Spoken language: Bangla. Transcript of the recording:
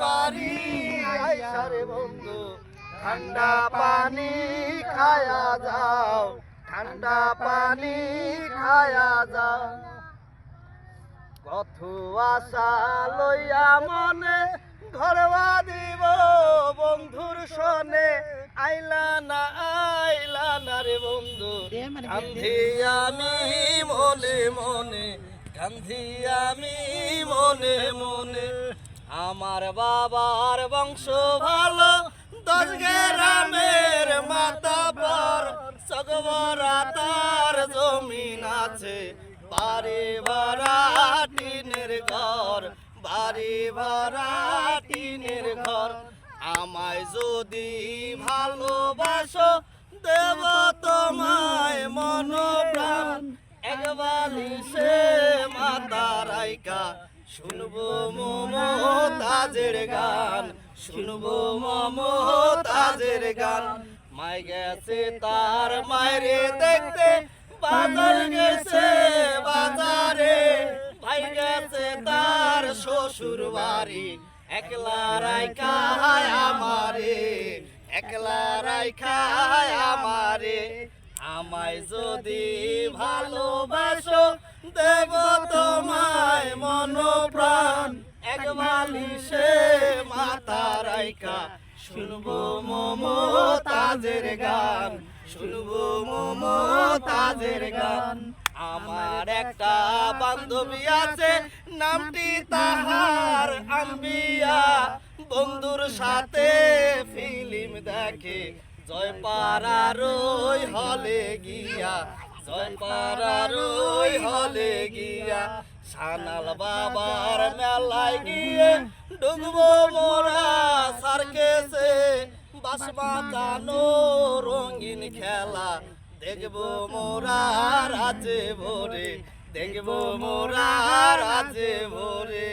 বাড়ি আইসা রে বন্ধু ঠান্ডা পানি খায়া যাও, ঠান্ডা পানি খায়া যাও। কত আশা লইয়া মনে ঘরবা দিব বন্ধুর সনে, আইলা না রে বন্ধু কান্ধি আমি মনে মনে, কান্ধি আমি মনে মনে। আমার বাবার বংশ ভালো, 10 গ্রামের মাতাব্বর, সগবরা তার জমিন আছে, বাড়ি ভাড়া টিনের ঘর, বাড়ি ভাড়া টিনের ঘর। আমায় যদি ভালোবাসো দেব তোমায় মন প্রাণ, এক বালিশে মাথা রাইখা শুনবো মমতাজের গান, শুনবো মমতাজের গান। মাই গেছে তার মায়েরে দেখতে, বাজার গেছে বাজারে, ভাই গেছে তার শ্বশুর বাড়ি, একলা রাইখা আমারে, একলা রাইখা আমারে। আমায় যদি ভালোবাসো দেব তোমায় মন প্রাণ, এক বালিশে মাথা রাইখা শুনবো মমতাজের গান, শুনবো মমতাজের গান। আমার একটা বান্ধবী আছে, নামটি তাহার আম্বিয়া, বন্ধুর সাথে ফিল্ম দেখে জয়পাড়ার ওই হলে গিয়া, জয়পাড়ার ওই হলে গিয়া। সানাল বাবার মেলায় গিয়ে ডুববো মোরা সার্কেসে, বাসমা চানো রঙিন খেলা দেখবো মোরা রাজে ভোরে, দেখবো মোরা রাজে ভোরে।